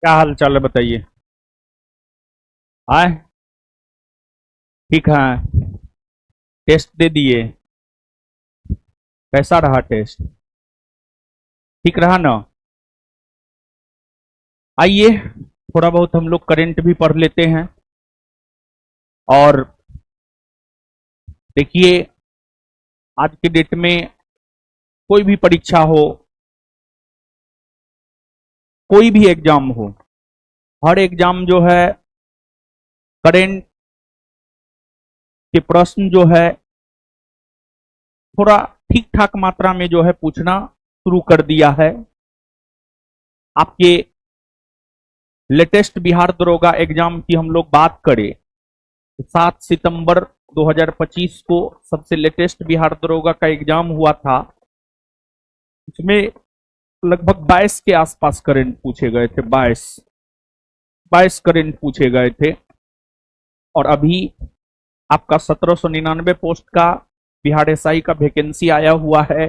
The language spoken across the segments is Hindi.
क्या हाल चाल है बताइए। आए, ठीक है। टेस्ट दे दिए। कैसा रहा टेस्ट? ठीक रहा ना? आइए, थोड़ा बहुत हम लोग करंट भी पढ़ लेते हैं। और देखिए, आज के डेट में कोई भी परीक्षा हो, कोई भी एग्जाम हो, हर एग्जाम जो है करंट के प्रश्न जो है थोड़ा ठीक ठाक मात्रा में जो है पूछना शुरू कर दिया है। आपके लेटेस्ट बिहार दरोगा एग्जाम की हम लोग बात करें तो 7 सितंबर 2025 को सबसे लेटेस्ट बिहार दरोगा का एग्जाम हुआ था। इसमें लगभग 22 के आसपास करंट पूछे गए थे। 22 करंट पूछे गए थे। और अभी आपका 1799 पोस्ट का बिहार एसआई का वैकेंसी आया हुआ है।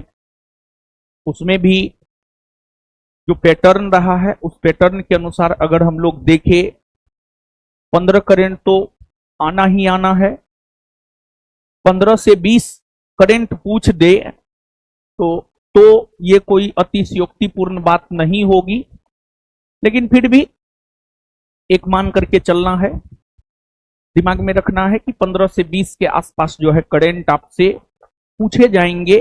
उसमें भी जो पैटर्न रहा है उस पैटर्न के अनुसार अगर हम लोग देखें 15 करंट तो आना ही आना है। 15 से 20 करंट पूछ दे तो ये कोई अतिशयोक्तिपूर्ण बात नहीं होगी, लेकिन फिर भी एक मान करके चलना है। दिमाग में रखना है कि 15 से 20 के आसपास जो है करंट आपसे पूछे जाएंगे।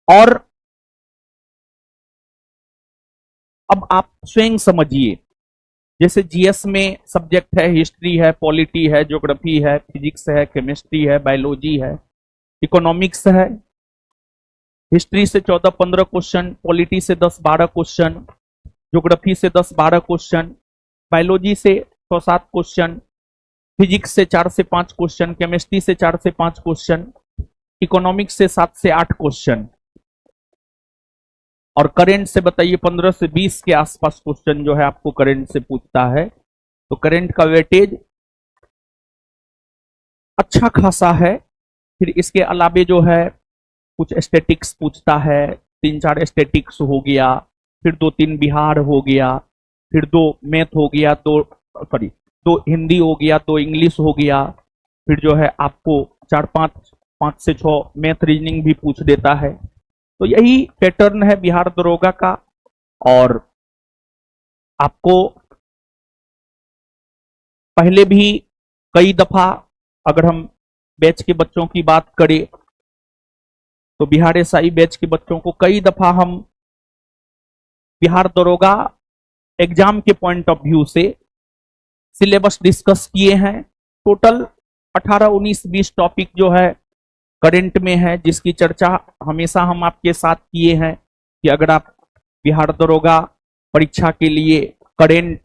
और अब आप स्वयं समझिए, जैसे जीएस में सब्जेक्ट है, हिस्ट्री है, पॉलिटी है, ज्योग्राफी है, फिजिक्स है, केमिस्ट्री है, बायोलॉजी है, इकोनॉमिक्स है। हिस्ट्री से 14-15 क्वेश्चन, पॉलिटी से 10-12 क्वेश्चन, ज्योग्राफी से 10-12 क्वेश्चन, बायोलॉजी से 6-7 क्वेश्चन, फिजिक्स से 4 से 5 क्वेश्चन, केमिस्ट्री से 4 से 5 क्वेश्चन, इकोनॉमिक्स से 7 से 8 क्वेश्चन। और करंट से बताइए 15 से 20 के आसपास क्वेश्चन जो है आपको करंट से पूछता है। तो करंट का वेटेज अच्छा खासा है। फिर इसके अलावे जो है कुछ स्टैटिक्स पूछता है, 3-4 स्टैटिक्स हो गया, फिर 2-3 बिहार हो गया, फिर 2 मैथ हो गया, 2 हिंदी हो गया, 2 इंग्लिश हो गया, फिर जो है आपको 5 से 6 मैथ रीजनिंग भी पूछ देता है। तो यही पैटर्न है बिहार दरोगा का। और आपको पहले भी कई दफा, अगर हम बैच के बच्चों की बात करें तो बिहार एसआई बैच के बच्चों को कई दफा हम बिहार दरोगा एग्जाम के पॉइंट ऑफ व्यू से सिलेबस डिस्कस किए हैं। टोटल 18, 19, 20 टॉपिक जो है करंट में है, जिसकी चर्चा हमेशा हम आपके साथ किए हैं कि अगर आप बिहार दरोगा परीक्षा के लिए करंट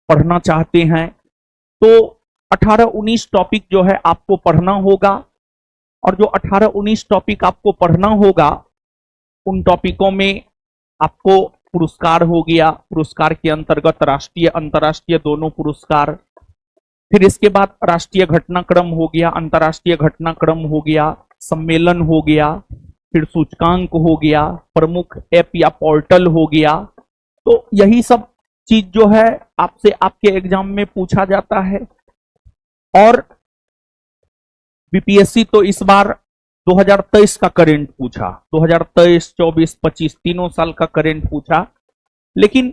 पढ़ना चाहते हैं तो 18-19 टॉपिक जो है आपको पढ़ना होगा। और जो 18-19 टॉपिक आपको पढ़ना होगा उन टॉपिकों में आपको पुरस्कार हो गया, पुरस्कार के अंतर्गत राष्ट्रीय अंतर्राष्ट्रीय दोनों पुरस्कार, फिर इसके बाद राष्ट्रीय घटनाक्रम हो गया, अंतर्राष्ट्रीय घटनाक्रम हो गया, सम्मेलन हो गया, फिर सूचकांक हो गया, प्रमुख ऐप या पोर्टल हो गया। तो यही सब चीज जो है आपसे आपके एग्जाम में पूछा जाता है। और बीपीएससी तो इस बार 2023 का करंट पूछा, 2023, 24, 25 तीनों साल का करंट पूछा। लेकिन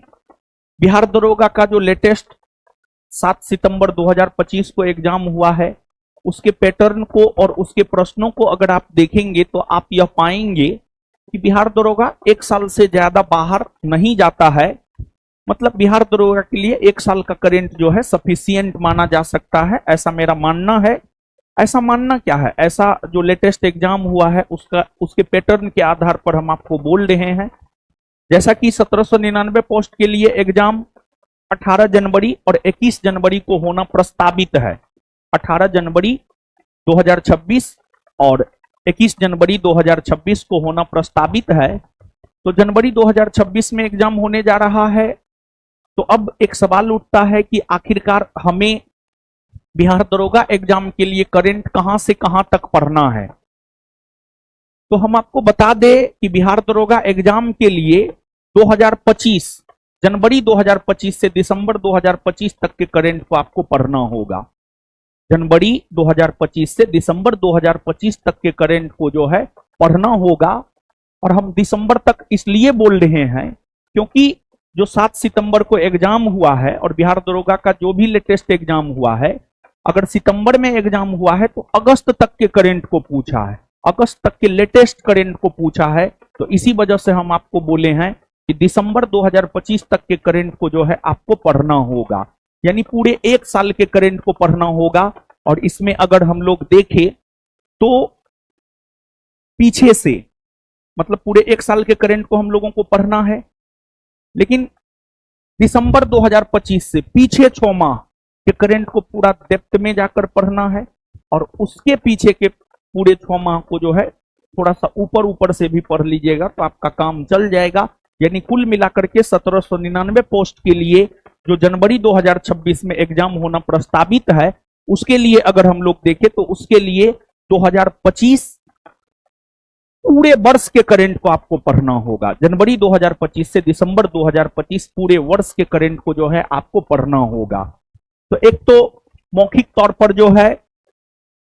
बिहार दरोगा का जो लेटेस्ट 7 सितंबर 2025 को एग्जाम हुआ है उसके पैटर्न को और उसके प्रश्नों को अगर आप देखेंगे तो आप यह पाएंगे कि बिहार दरोगा 1 साल से ज्यादा बाहर नहीं जाता है। मतलब बिहार दरोगा के लिए 1 साल का करंट जो है सफिशियंट माना जा सकता है, ऐसा मेरा मानना है। ऐसा मानना क्या है, ऐसा जो लेटेस्ट एग्जाम हुआ है उसके पैटर्न के आधार पर हम आपको बोल रहे हैं। जैसा कि 1799 पोस्ट के लिए एग्जाम 18 जनवरी और 21 जनवरी को होना प्रस्तावित है। 18 जनवरी 2026 और 21 जनवरी 2026 को होना प्रस्तावित है। तो जनवरी 2026 में एग्जाम होने जा रहा है। तो अब एक सवाल उठता है कि आखिरकार हमें बिहार दरोगा एग्जाम के लिए करंट कहां से कहां तक पढ़ना है। तो हम आपको बता दें कि बिहार दरोगा एग्जाम के लिए 2025 जनवरी 2025 से दिसंबर 2025 तक के करंट को आपको पढ़ना होगा। जनवरी 2025 से दिसंबर 2025 तक के करंट को जो है पढ़ना होगा। और हम दिसंबर तक इसलिए बोल रहे हैं क्योंकि जो 7 सितंबर को एग्जाम हुआ है और बिहार दरोगा का जो भी लेटेस्ट एग्जाम हुआ है, अगर सितंबर में एग्जाम हुआ है तो अगस्त तक के करंट को पूछा है, अगस्त तक के लेटेस्ट करंट को पूछा है। तो इसी वजह से हम आपको बोले हैं कि दिसंबर 2025 तक के करंट को जो है आपको पढ़ना होगा, यानी पूरे एक साल के करंट को पढ़ना होगा। और इसमें अगर हम लोग देखें तो पीछे से मतलब पूरे एक साल के करंट को हम लोगों को पढ़ना है, लेकिन दिसंबर 2025 से पीछे 6 माह के करंट को पूरा डेप्थ में जाकर पढ़ना है, और उसके पीछे के पूरे 6 माह को जो है थोड़ा सा ऊपर ऊपर से भी पढ़ लीजिएगा तो आपका काम चल जाएगा। यानी कुल मिलाकर के 1799 पोस्ट के लिए जो जनवरी 2026 में एग्जाम होना प्रस्तावित है, उसके लिए अगर हम लोग देखें तो उसके लिए 2025 पूरे वर्ष के करंट को आपको पढ़ना होगा। जनवरी 2025 से दिसंबर 2025 पूरे वर्ष के करंट को जो है आपको पढ़ना होगा। तो एक तो मौखिक तौर पर जो है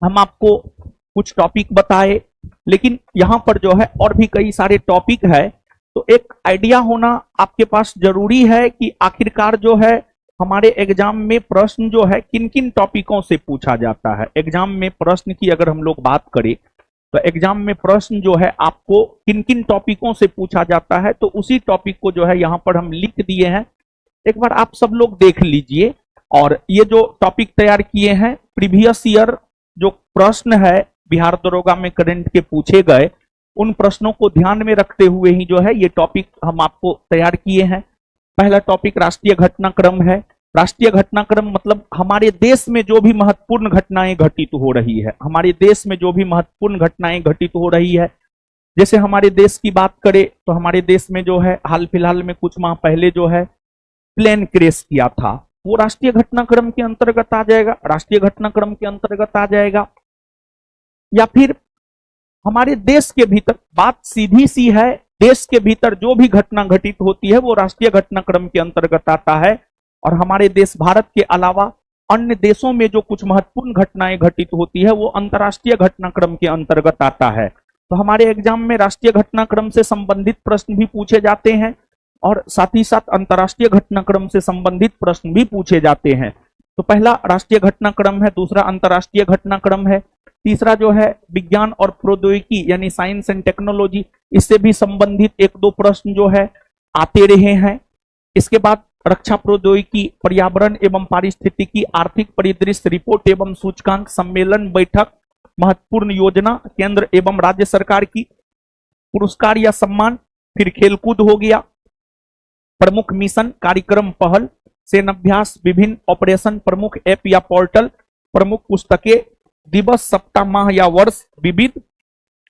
हम आपको कुछ टॉपिक बताए, लेकिन यहां पर जो है और भी कई सारे टॉपिक है। तो एक आइडिया होना आपके पास जरूरी है कि आखिरकार जो है हमारे एग्जाम में प्रश्न जो है किन किन टॉपिकों से पूछा जाता है। एग्जाम में प्रश्न की अगर हम लोग बात करें तो एग्जाम में प्रश्न जो है आपको किन किन टॉपिकों से पूछा जाता है, तो उसी टॉपिक को जो है यहाँ पर हम लिख दिए हैं। एक बार आप सब लोग देख लीजिए। और ये जो टॉपिक तैयार किए हैं, प्रीवियस ईयर जो प्रश्न है बिहार दरोगा में करंट के पूछे गए, उन प्रश्नों को ध्यान में रखते हुए ही जो है ये टॉपिक हम आपको तैयार किए हैं। पहला टॉपिक राष्ट्रीय घटनाक्रम है। राष्ट्रीय घटनाक्रम मतलब हमारे देश में जो भी महत्वपूर्ण घटनाएं घटित हो रही है, हमारे देश में जो भी महत्वपूर्ण घटनाएं घटित हो रही है। जैसे हमारे देश की बात करें तो हमारे देश में जो है हाल फिलहाल में कुछ माह पहले जो है प्लेन क्रैश किया था, वो राष्ट्रीय घटनाक्रम के अंतर्गत आ जाएगा, राष्ट्रीय घटनाक्रम के अंतर्गत आ जाएगा। या फिर हमारे देश के भीतर, बात सीधी सी है, देश के भीतर जो भी घटना घटित होती है वो राष्ट्रीय घटनाक्रम के अंतर्गत आता है। और हमारे देश भारत के अलावा अन्य देशों में जो कुछ महत्वपूर्ण घटनाएं घटित होती है वो अंतर्राष्ट्रीय घटनाक्रम के अंतर्गत आता है। तो हमारे एग्जाम में राष्ट्रीय घटनाक्रम से संबंधित प्रश्न भी पूछे जाते हैं और साथ ही साथ अंतर्राष्ट्रीय घटनाक्रम से संबंधित प्रश्न भी पूछे जाते हैं। तो पहला राष्ट्रीय घटनाक्रम है, दूसरा अंतर्राष्ट्रीय घटनाक्रम है, तीसरा जो है विज्ञान और प्रौद्योगिकी यानी साइंस एंड टेक्नोलॉजी, इससे भी संबंधित 1-2 प्रश्न जो है आते रहे हैं। इसके बाद रक्षा प्रौद्योगिकी, पर्यावरण एवं पारिस्थितिकी, आर्थिक परिदृश्य रिपोर्ट एवं सूचकांक, सम्मेलन बैठक, महत्वपूर्ण योजना केंद्र एवं राज्य सरकार की, पुरस्कार या सम्मान, फिर खेलकूद हो गया, प्रमुख मिशन कार्यक्रम पहल, सेनाभ्यास, विभिन्न ऑपरेशन, प्रमुख ऐप या पोर्टल, प्रमुख पुस्तकें, दिवस, सप्ताह, माह या वर्ष, विविध।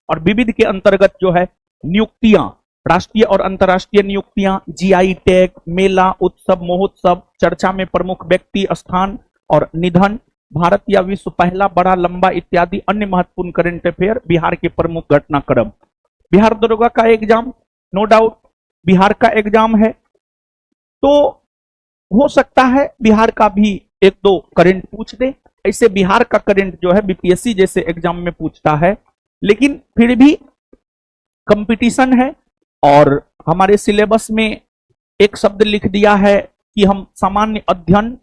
और विविध के अंतर्गत जो है नियुक्तियां, राष्ट्रीय और अंतर्राष्ट्रीय नियुक्तियां, जीआई टैग, मेला, उत्सव, महोत्सव, चर्चा में प्रमुख व्यक्ति, स्थान और निधन, भारत या विश्व पहला बड़ा लंबा इत्यादि अन्य महत्वपूर्ण करंट अफेयर, बिहार के प्रमुख घटनाक्रम। बिहार दरोगा का एग्जाम नो डाउट बिहार का एग्जाम है, तो हो सकता है बिहार का भी 1-2 करंट पूछ दे। ऐसे बिहार का करंट जो है बीपीएससी जैसे एग्जाम में पूछता है, लेकिन फिर भी कंपटीशन है। और हमारे सिलेबस में एक शब्द लिख दिया है कि हम सामान्य अध्ययन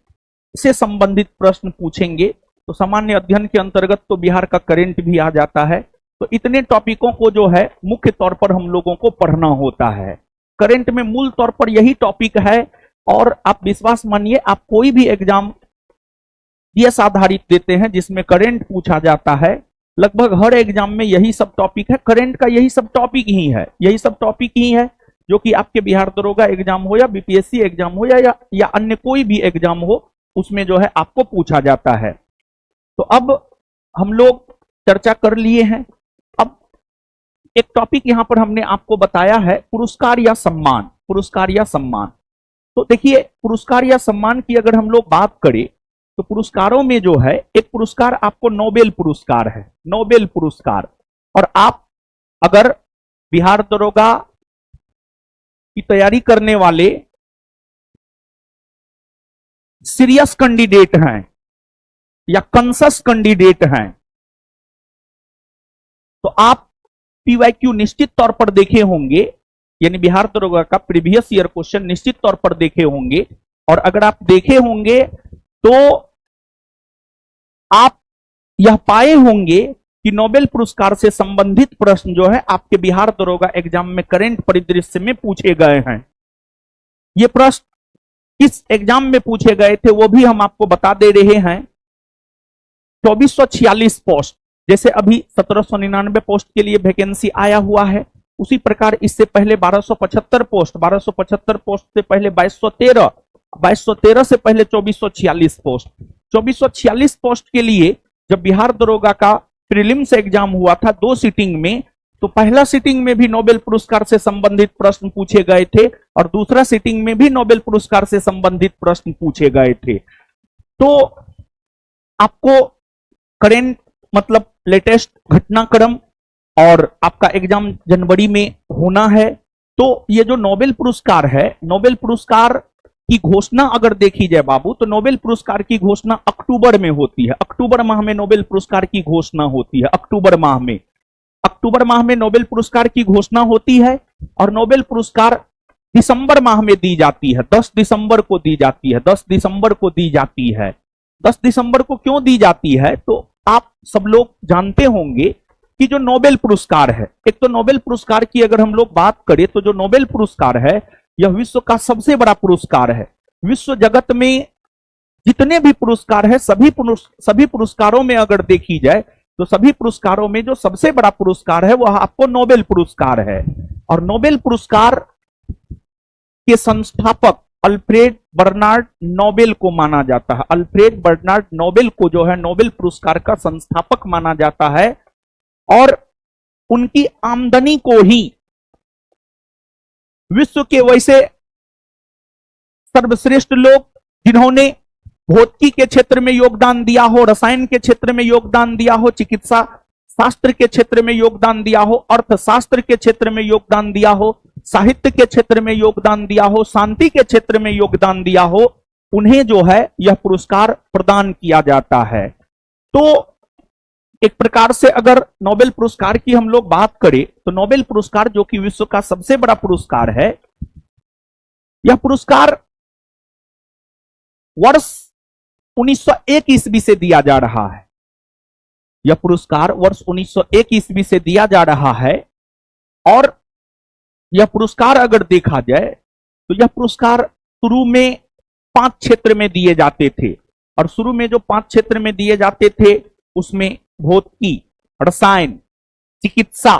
से संबंधित प्रश्न पूछेंगे, तो सामान्य अध्ययन के अंतर्गत तो बिहार का करंट भी आ जाता है। तो इतने टॉपिकों को जो है मुख्य तौर पर हम लोगों को पढ़ना होता है। करंट में मूल तौर पर यही टॉपिक है। और आप विश्वास मानिए, आप कोई भी एग्जाम जीएस आधारित देते हैं जिसमें करंट पूछा जाता है, लगभग हर एग्जाम में यही सब टॉपिक है, करंट का यही सब टॉपिक ही है, यही सब टॉपिक ही है जो कि आपके बिहार दरोगा एग्जाम हो या बीपीएससी एग्जाम हो या अन्य कोई भी एग्जाम हो, उसमें जो है आपको पूछा जाता है। तो अब हम लोग चर्चा कर लिए हैं। अब एक टॉपिक यहां पर हमने आपको बताया है, पुरस्कार या सम्मान। पुरस्कार या सम्मान, तो देखिए पुरस्कार या सम्मान की अगर हम लोग बात करें तो पुरस्कारों में जो है एक पुरस्कार आपको नोबेल पुरस्कार है, नोबेल पुरस्कार। और आप अगर बिहार दरोगा की तैयारी करने वाले सीरियस कैंडिडेट हैं या कंसस कैंडिडेट हैं, तो आप पीवाईक्यू निश्चित तौर पर देखे होंगे, यानी बिहार दरोगा का प्रीवियस ईयर क्वेश्चन निश्चित तौर पर देखे होंगे। और अगर आप देखे होंगे तो आप यह पाए होंगे कि नोबेल पुरस्कार से संबंधित प्रश्न जो है आपके बिहार दरोगा एग्जाम में करंट परिदृश्य में पूछे गए हैं। ये प्रश्न किस एग्जाम में पूछे गए थे वो भी हम आपको बता दे रहे हैं। 2446 पोस्ट, जैसे अभी 1799 पोस्ट के लिए वैकेंसी आया हुआ है, उसी प्रकार इससे पहले 1275 पोस्ट, 1275 पोस्ट से पहले 2213, 2213 से पहले 2446 पोस्ट। 2446 पोस्ट के लिए जब बिहार दरोगा का प्रीलिम्स एग्जाम हुआ था 2 सीटिंग में, तो पहला सीटिंग में भी नोबेल पुरस्कार से संबंधित प्रश्न पूछे गए थे और दूसरा सीटिंग में भी नोबेल पुरस्कार से संबंधित प्रश्न पूछे गए थे। तो आपको करेंट मतलब लेटेस्ट घटनाक्रम और आपका एग्जाम जनवरी में होना है। तो ये जो नोबेल पुरस्कार है, नोबेल पुरस्कार की घोषणा अगर देखी जाए बाबू, तो नोबेल पुरस्कार की घोषणा अक्टूबर में होती है। अक्टूबर माह में नोबेल पुरस्कार की घोषणा होती है। अक्टूबर माह में नोबेल पुरस्कार की घोषणा होती है और नोबेल पुरस्कार दिसंबर माह में दी जाती है। 10 दिसंबर को दी जाती है। 10 दिसंबर को दी जाती है। 10 दिसंबर को क्यों दी जाती है? तो आप सब लोग जानते होंगे कि जो नोबेल पुरस्कार है, एक तो नोबेल पुरस्कार की अगर हम लोग बात करें तो जो नोबेल पुरस्कार है यह विश्व का सबसे बड़ा पुरस्कार है। विश्व जगत में जितने भी पुरस्कार है, सभी पुरस्कारों में अगर देखी जाए तो सभी पुरस्कारों में जो सबसे बड़ा पुरस्कार है वह आपको नोबेल पुरस्कार है। और नोबेल पुरस्कार के संस्थापक अल्फ्रेड बर्नार्ड नोबेल को माना जाता है। अल्फ्रेड बर्नार्ड नोबेल को जो है नोबेल पुरस्कार का संस्थापक माना जाता है और उनकी आमदनी को ही विश्व के वैसे सर्वश्रेष्ठ लोग जिन्होंने भौतिकी के क्षेत्र में योगदान दिया हो, रसायन के क्षेत्र में योगदान दिया हो, चिकित्सा शास्त्र के क्षेत्र में योगदान दिया हो, अर्थशास्त्र के क्षेत्र में योगदान दिया हो, साहित्य के क्षेत्र में योगदान दिया हो, शांति के क्षेत्र में योगदान दिया हो, उन्हें जो है यह पुरस्कार प्रदान किया जाता है। तो एक प्रकार से अगर नोबेल पुरस्कार की हम लोग बात करें तो नोबेल पुरस्कार जो कि विश्व का सबसे बड़ा पुरस्कार है, यह पुरस्कार वर्ष 1901 ईस्वी से दिया जा रहा है। यह पुरस्कार वर्ष 1901 ईस्वी से दिया जा रहा है और यह पुरस्कार अगर देखा जाए तो यह पुरस्कार शुरू में 5 क्षेत्र में दिए जाते थे और शुरू में जो 5 क्षेत्र में दिए जाते थे उसमें भौतिकी, रसायन, चिकित्सा,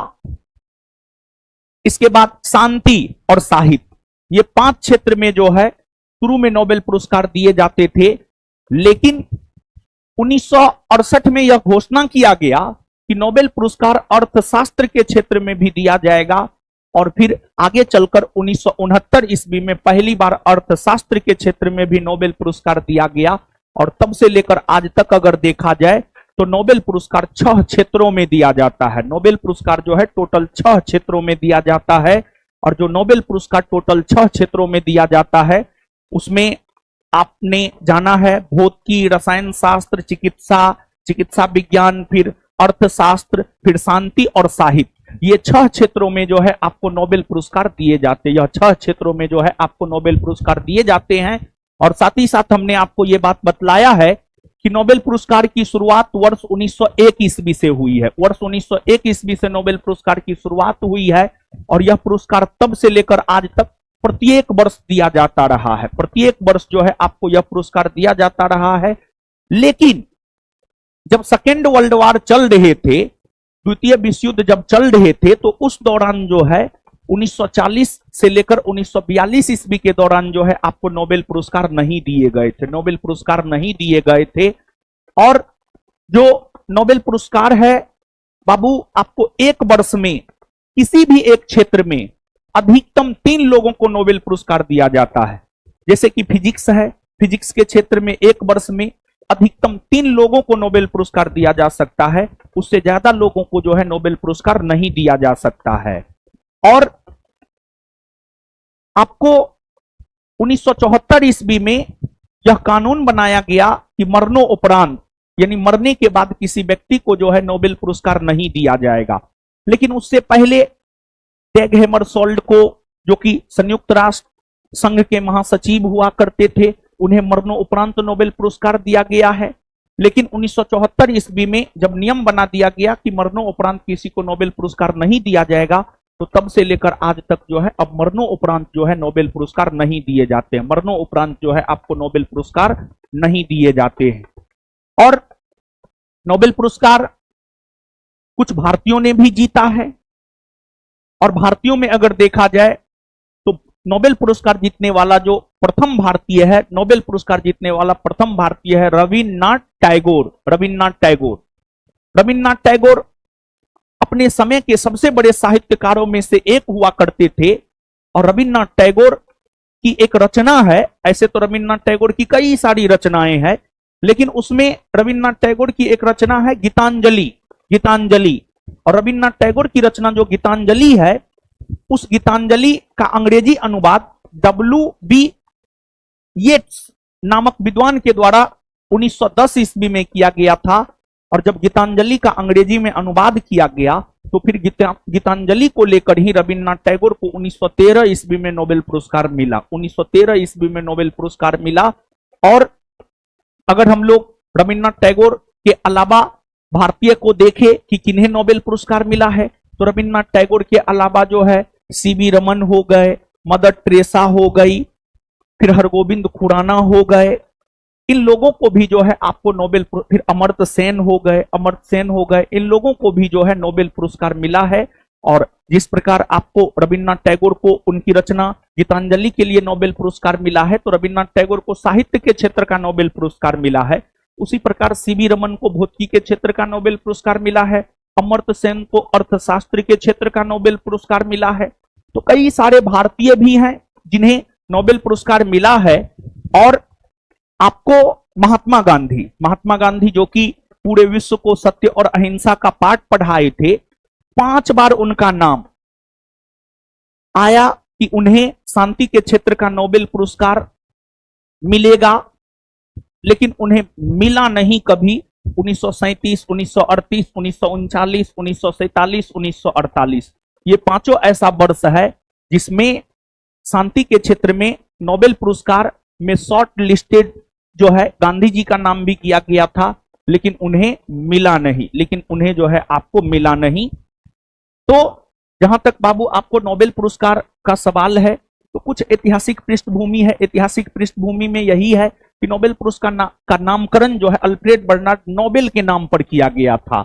इसके बाद शांति और साहित्य, ये 5 क्षेत्र में जो है शुरू में नोबेल पुरस्कार दिए जाते थे। लेकिन 1968 में यह घोषणा किया गया कि नोबेल पुरस्कार अर्थशास्त्र के क्षेत्र में भी दिया जाएगा और फिर आगे चलकर 1969 ईस्वी में पहली बार अर्थशास्त्र के क्षेत्र में भी नोबेल पुरस्कार दिया गया और तब से लेकर आज तक अगर देखा जाए तो नोबेल पुरस्कार 6 क्षेत्रों में दिया जाता है। नोबेल पुरस्कार जो है टोटल 6 क्षेत्रों में दिया जाता है और जो नोबेल पुरस्कार टोटल 6 क्षेत्रों में दिया जाता है उसमें आपने जाना है भौतिकी, रसायन शास्त्र, चिकित्सा विज्ञान, फिर अर्थशास्त्र, फिर शांति और साहित्य, ये 6 क्षेत्रों में जो है आपको नोबेल पुरस्कार दिए जाते हैं। यह 6 क्षेत्रों में जो है आपको नोबेल पुरस्कार दिए जाते हैं। और साथ ही साथ हमने आपको यह बात बतलाया है कि नोबेल पुरस्कार की शुरुआत वर्ष 1901 ईस्वी से हुई है। वर्ष 1901 ईस्वी से नोबेल पुरस्कार की शुरुआत हुई है और यह पुरस्कार तब से लेकर आज तक प्रत्येक वर्ष दिया जाता रहा है। प्रत्येक वर्ष जो है आपको यह पुरस्कार दिया जाता रहा है। लेकिन जब सेकेंड वर्ल्ड वॉर चल रहे थे, द्वितीय विश्व युद्ध जब चल रहे थे, तो उस दौरान जो है 1940 से लेकर 1942 ईस्वी के दौरान जो है आपको नोबेल पुरस्कार नहीं दिए गए थे। नोबेल पुरस्कार नहीं दिए गए थे। और जो नोबेल पुरस्कार है बाबू, आपको एक वर्ष में किसी भी एक क्षेत्र में अधिकतम 3 लोगों को नोबेल पुरस्कार दिया जाता है। जैसे कि फिजिक्स है, फिजिक्स के क्षेत्र में एक वर्ष में अधिकतम 3 लोगों को नोबेल पुरस्कार दिया जा सकता है। उससे ज्यादा लोगों को जो है नोबेल पुरस्कार नहीं दिया जा सकता है। और आपको 1974 ईस्वी में यह कानून बनाया गया कि मरणोपरांत यानी मरने के बाद किसी व्यक्ति को जो है नोबेल पुरस्कार नहीं दिया जाएगा। लेकिन उससे पहले टैग हैमरशोल्ड को, जो कि संयुक्त राष्ट्र संघ के महासचिव हुआ करते थे, उन्हें मरणोपरांत नोबेल पुरस्कार दिया गया है। लेकिन 1974 ईस्वी में जब नियम बना दिया गया कि मरणोपरांत किसी को नोबेल पुरस्कार नहीं दिया जाएगा, तो तब से लेकर आज तक जो है अब मरणोपरांत जो है नोबेल पुरस्कार नहीं दिए जाते हैं। मरणोपरांत जो है आपको नोबेल पुरस्कार नहीं दिए जाते हैं। और नोबेल पुरस्कार कुछ भारतीयों ने भी जीता है, और भारतीयों में अगर देखा जाए तो नोबेल पुरस्कार जीतने वाला जो प्रथम भारतीय है, नोबेल पुरस्कार जीतने वाला प्रथम भारतीय है रविन्द्रनाथ टैगोर। रविन्द्रनाथ टैगोर अपने समय के सबसे बड़े साहित्यकारों में से एक हुआ करते थे। और रविन्द्रनाथ टैगोर की एक रचना है, ऐसे तो रविन्द्रनाथ टैगोर की कई सारी रचनाएं हैं, लेकिन उसमें रविन्द्रनाथ टैगोर की एक रचना है गीतांजलि। और रविन्द्रनाथ टैगोर की रचना जो गीतांजलि है, उस गीतांजलि का अंग्रेजी अनुवाद W.B. येट्स नामक विद्वान के द्वारा 1910 ईस्वी में किया गया था। और जब गीतांजलि का अंग्रेजी में अनुवाद किया गया, तो फिर गीतांजलि को लेकर ही रविन्द्रनाथ टैगोर को 1913 ईस्वी में नोबेल पुरस्कार मिला। 1913 ईस्वी में नोबेल पुरस्कार मिला। और अगर हम लोग रविन्द्रनाथ टैगोर के अलावा भारतीय को देखें कि किन्हें नोबेल पुरस्कार मिला है, तो रविन्द्रनाथ टैगोर के अलावा जो है C.V. रमन हो गए, मदर टेरेसा हो गई, फिर हरगोविंद खुराना हो गए, इन लोगों को भी जो है आपको नोबेल, फिर अमर्त्य सेन हो गए, इन लोगों को भी जो है नोबेल पुरस्कार मिला है। और जिस प्रकार आपको रविन्द्रनाथ टैगोर को उनकी रचना गीतांजलि के लिए नोबेल पुरस्कार मिला है, तो रविन्द्रनाथ टैगोर को साहित्य के क्षेत्र का नोबेल पुरस्कार मिला है। उसी प्रकार C.V. रमन को भौतिकी के क्षेत्र का नोबेल पुरस्कार मिला है, अमर्त्य सेन को अर्थशास्त्र के क्षेत्र का नोबेल पुरस्कार मिला है। तो कई सारे भारतीय भी हैं जिन्हें नोबेल पुरस्कार मिला है। और आपको महात्मा गांधी जो कि पूरे विश्व को सत्य और अहिंसा का पाठ पढ़ाए थे, 5 बार उनका नाम आया कि उन्हें शांति के क्षेत्र का नोबेल पुरस्कार मिलेगा, लेकिन उन्हें मिला नहीं कभी। 1937, 1938, 1939, 1947, 1948, ये पांचों ऐसा वर्ष है जिसमें शांति के क्षेत्र में नोबेल पुरस्कार में शॉर्ट लिस्टेड जो है गांधी जी का नाम भी किया गया था, लेकिन उन्हें मिला नहीं। तो जहां तक बाबू आपको नोबेल पुरस्कार का सवाल है, तो कुछ ऐतिहासिक पृष्ठभूमि है। ऐतिहासिक पृष्ठभूमि में यही है कि नोबेल पुरस्कार का नामकरण जो है अल्फ्रेड बर्नार्ड नोबेल के नाम पर किया गया था।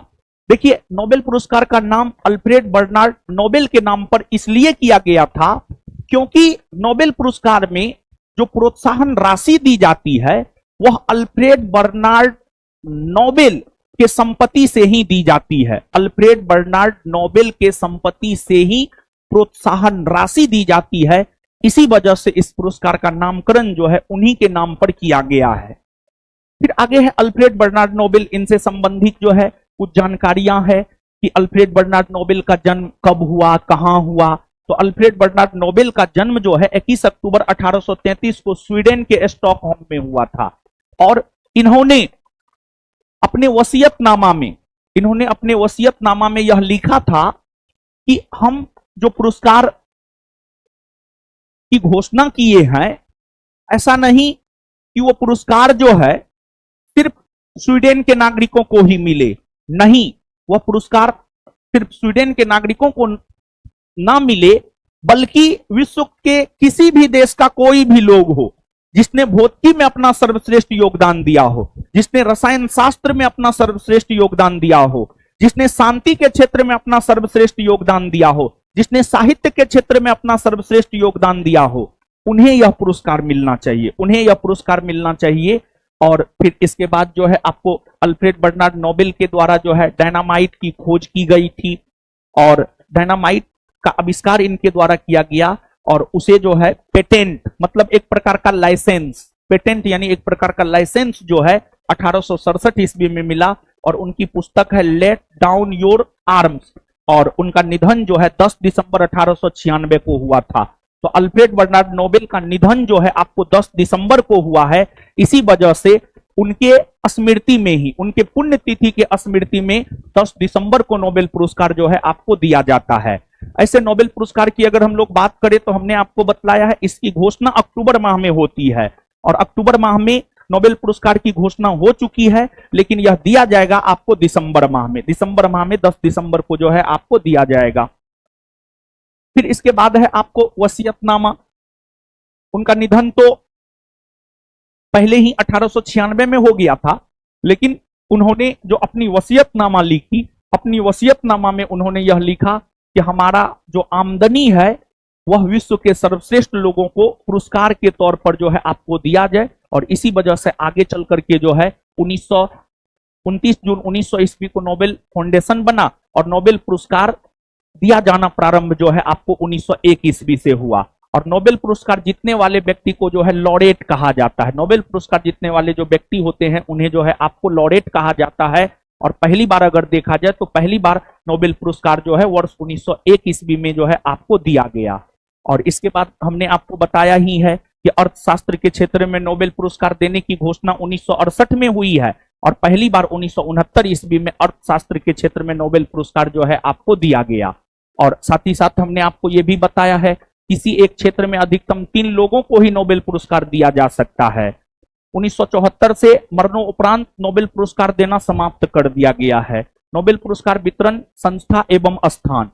देखिए, नोबेल पुरस्कार का नाम अल्फ्रेड बर्नार्ड नोबेल के नाम पर इसलिए किया गया था क्योंकि नोबेल पुरस्कार में जो प्रोत्साहन राशि दी जाती है वह अल्फ्रेड बर्नार्ड नोबेल के संपत्ति से ही दी जाती है। अल्फ्रेड बर्नार्ड नोबेल के संपत्ति से ही प्रोत्साहन राशि दी जाती है। इसी वजह से इस पुरस्कार का नामकरण जो है उन्हीं के नाम पर किया गया है। फिर आगे है अल्फ्रेड बर्नार्ड नोबेल। इनसे संबंधित जो है कुछ जानकारियां हैं कि अल्फ्रेड बर्नार्ड नोबेल का जन्म कब हुआ, कहां हुआ। तो अल्फ्रेड बर्नार्ड नोबेल का जन्म जो है 21 अक्टूबर 1833 को स्वीडन के स्टॉकहोम में हुआ था। और इन्होंने अपने वसीयतनामा में यह लिखा था कि हम जो पुरस्कार की घोषणा किए हैं, ऐसा नहीं कि वो पुरस्कार जो है सिर्फ स्वीडन के नागरिकों को ही मिले, नहीं, वह पुरस्कार सिर्फ स्वीडन के नागरिकों को ना मिले, बल्कि विश्व के किसी भी देश का कोई भी लोग हो जिसने भौतिकी में अपना सर्वश्रेष्ठ योगदान दिया हो, जिसने रसायन शास्त्र में अपना सर्वश्रेष्ठ योगदान दिया हो, जिसने शांति के क्षेत्र में अपना सर्वश्रेष्ठ योगदान दिया हो, जिसने साहित्य के क्षेत्र में अपना सर्वश्रेष्ठ योगदान दिया हो, उन्हें यह पुरस्कार मिलना चाहिए। और फिर इसके बाद जो है आपको अल्फ्रेड बर्नार्ड नोबेल के द्वारा जो है डायनामाइट की खोज की गई थी, और डायनामाइट का आविष्कार इनके द्वारा किया गया, और उसे जो है पेटेंट मतलब एक प्रकार का लाइसेंस, पेटेंट यानी एक प्रकार का लाइसेंस जो है 1867 ईस्वी में मिला। और उनकी पुस्तक है लेट डाउन योर आर्म्स, और उनका निधन जो है 10 दिसंबर 1896 को हुआ था। तो अल्फ्रेड बर्नार्ड नोबेल का निधन जो है आपको 10 दिसंबर को हुआ है। इसी वजह से उनके स्मृति में ही, उनके पुण्यतिथि के स्मृति में 10 दिसंबर को नोबेल पुरस्कार जो है आपको दिया जाता है। ऐसे नोबेल पुरस्कार की अगर हम लोग बात करें तो हमने आपको बतलाया है इसकी घोषणा अक्टूबर माह में होती है, और अक्टूबर माह में नोबेल पुरस्कार की घोषणा हो चुकी है, लेकिन यह दिया जाएगा आपको दिसंबर माह में। दिसंबर माह में 10 दिसंबर को जो है आपको दिया जाएगा। फिर इसके बाद है आपको वसीयतनामा। उनका निधन तो पहले ही 1896 में हो गया था, लेकिन उन्होंने जो अपनी वसीयतनामा लिखी, अपनी वसीयतनामा में उन्होंने यह लिखा कि हमारा जो आमदनी है वह विश्व के सर्वश्रेष्ठ लोगों को पुरस्कार के तौर पर जो है आपको दिया जाए। और इसी वजह से आगे चल करके जो है 29 जून 1900 ईस्वी को नोबेल फाउंडेशन बना, और नोबेल पुरस्कार दिया जाना प्रारंभ जो है आपको 1901 ईस्वी से हुआ। और नोबेल पुरस्कार जीतने वाले व्यक्ति को जो है लॉरेट कहा जाता है। नोबेल पुरस्कार जीतने वाले जो व्यक्ति होते हैं उन्हें जो है आपको लॉरेट कहा जाता है। और पहली बार अगर देखा जाए तो पहली बार नोबेल पुरस्कार जो है वर्ष 1901 ईस्वी में जो है आपको दिया गया। और इसके बाद हमने आपको बताया ही है कि अर्थशास्त्र के क्षेत्र में नोबेल पुरस्कार देने की घोषणा 1968 में हुई है, और पहली बार 1969 ईस्वी में अर्थशास्त्र के क्षेत्र में नोबेल पुरस्कार जो है आपको दिया गया। और साथ ही साथ हमने आपको यह भी बताया है किसी एक क्षेत्र में अधिकतम 3 लोगों को ही नोबेल पुरस्कार दिया जा सकता है। 1974 से मरणोपरांत नोबेल पुरस्कार देना समाप्त कर दिया गया है। नोबेल पुरस्कार वितरण संस्था एवं स्थान।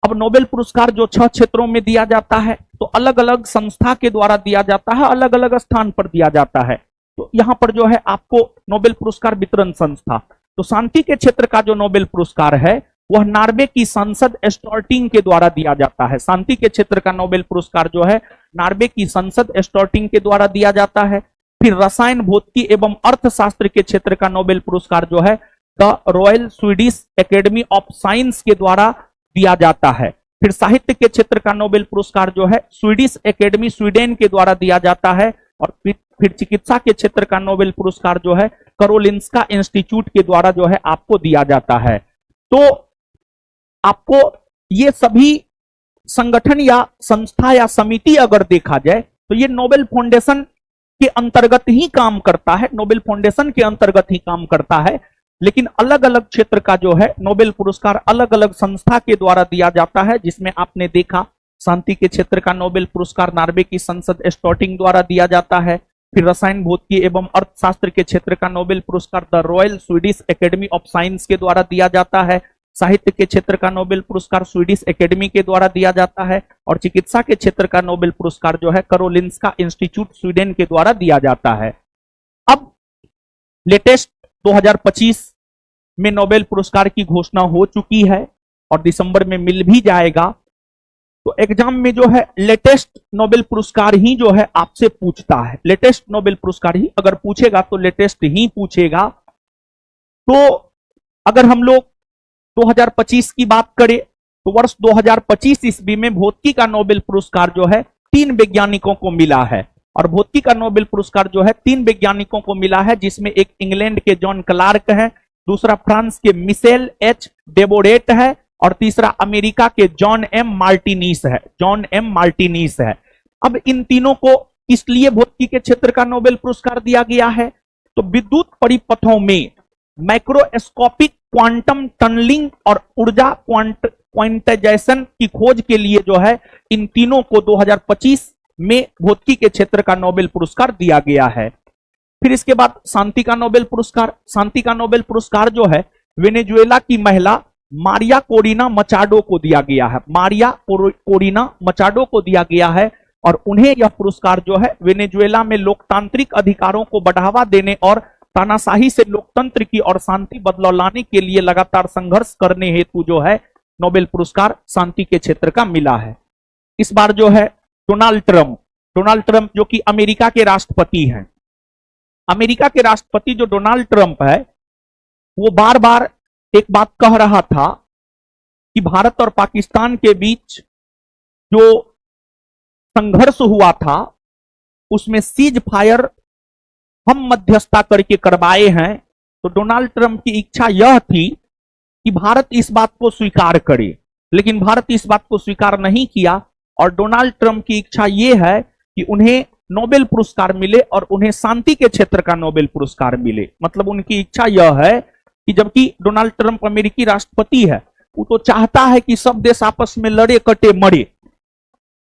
अब नोबेल पुरस्कार जो 6 क्षेत्रों में दिया जाता है, तो अलग अलग संस्था के द्वारा दिया जाता है, अलग अलग स्थान पर दिया जाता है। तो यहां पर जो है आपको नोबेल पुरस्कार वितरण संस्था, तो शांति के क्षेत्र का जो नोबेल पुरस्कार है वह नॉर्वे की संसद स्टॉर्टिंग के द्वारा दिया जाता है। शांति के क्षेत्र का नोबेल पुरस्कार जो है नॉर्वे की संसद स्टॉर्टिंग के द्वारा दिया जाता है। फिर रसायन भौतिकी एवं अर्थशास्त्र के क्षेत्र का नोबेल पुरस्कार जो है the royal Swedish academy of science के द्वारा दिया जाता है। फिर साहित्य के क्षेत्र का नोबेल पुरस्कार जो है स्वीडिश एकेडमी स्वीडन के द्वारा दिया जाता है। और फिर चिकित्सा के क्षेत्र का नोबेल पुरस्कार जो है करोलिंस्का इंस्टीट्यूट के द्वारा जो है आपको दिया जाता है। तो आपको ये सभी संगठन या संस्था या समिति अगर देखा जाए तो ये नोबेल फाउंडेशन के अंतर्गत ही काम करता है, नोबेल फाउंडेशन के अंतर्गत ही काम करता है। लेकिन अलग अलग क्षेत्र का जो है नोबेल पुरस्कार अलग अलग संस्था के द्वारा दिया जाता है, जिसमें आपने देखा शांति के क्षेत्र का नोबेल पुरस्कार नॉर्वे की संसद स्टॉर्टिंग द्वारा दिया जाता है। फिर रसायन भौतिकी एवं अर्थशास्त्र के क्षेत्र का नोबेल पुरस्कार the royal Swedish academy of science के द्वारा दिया जाता है। साहित्य के क्षेत्र का नोबेल पुरस्कार स्वीडिश एकेडमी के द्वारा दिया जाता है। और चिकित्सा के क्षेत्र का नोबेल पुरस्कार जो है करोलिंस्का इंस्टीट्यूट स्वीडन के द्वारा दिया जाता है। अब लेटेस्ट 2025 में नोबेल पुरस्कार की घोषणा हो चुकी है और दिसंबर में मिल भी जाएगा। तो एग्जाम में जो है लेटेस्ट नोबेल पुरस्कार ही जो है आपसे पूछता है, लेटेस्ट नोबेल पुरस्कार ही अगर पूछेगा तो लेटेस्ट ही पूछेगा। तो अगर हम लोग 2025 की बात करें तो वर्ष 2025 ईस्वी में भौतिकी का नोबेल पुरस्कार जो है 3 वैज्ञानिकों को मिला है। और भौतिकी का नोबेल पुरस्कार जो है 3 वैज्ञानिकों को मिला है, जिसमें एक इंग्लैंड के जॉन क्लार्क है, दूसरा फ्रांस के मिशेल एच डेबोरेट है, और तीसरा अमेरिका के जॉन एम मार्टिनीस है, जॉन एम मार्टिनीस है। अब इन तीनों को इसलिए भौतिकी के क्षेत्र का नोबेल पुरस्कार दिया गया है तो विद्युत परिपथों में माइक्रोस्कोपिक क्वांटम टनलिंग और ऊर्जा क्वांटाइजेशन की खोज के लिए जो है इन तीनों को 2025 में भौतिकी के क्षेत्र का नोबेल पुरस्कार दिया गया है। फिर इसके बाद शांति का नोबेल पुरस्कार, शांति का नोबेल पुरस्कार जो है वेनेजुएला की महिला मारिया कोरिना मचाडो को दिया गया है, मारिया कोरिना मचाडो को दिया गया है। और उन्हें यह पुरस्कार जो है वेनेजुएला में लोकतांत्रिक अधिकारों को बढ़ावा देने और तानाशाही से लोकतंत्र की और शांति बदलाव लाने के लिए लगातार संघर्ष करने हेतु जो है नोबेल पुरस्कार शांति के क्षेत्र का मिला है। इस बार जो है डोनाल्ड ट्रंप जो कि अमेरिका के राष्ट्रपति हैं, अमेरिका के राष्ट्रपति जो डोनाल्ड ट्रंप है वो बार बार एक बात कह रहा था कि भारत और पाकिस्तान के बीच जो संघर्ष हुआ था उसमें सीज फायर हम मध्यस्थता करके करवाए हैं। तो डोनाल्ड ट्रंप की इच्छा यह थी कि भारत इस बात को स्वीकार करे, लेकिन भारत इस बात को स्वीकार नहीं किया और डोनाल्ड ट्रंप की इच्छा यह है कि उन्हें नोबेल पुरस्कार मिले और उन्हें शांति के क्षेत्र का नोबेल पुरस्कार मिले। मतलब उनकी इच्छा यह है कि जबकि डोनाल्ड ट्रंप अमेरिकी राष्ट्रपति है, वो तो चाहता है कि सब देश आपस में लड़े कटे मरे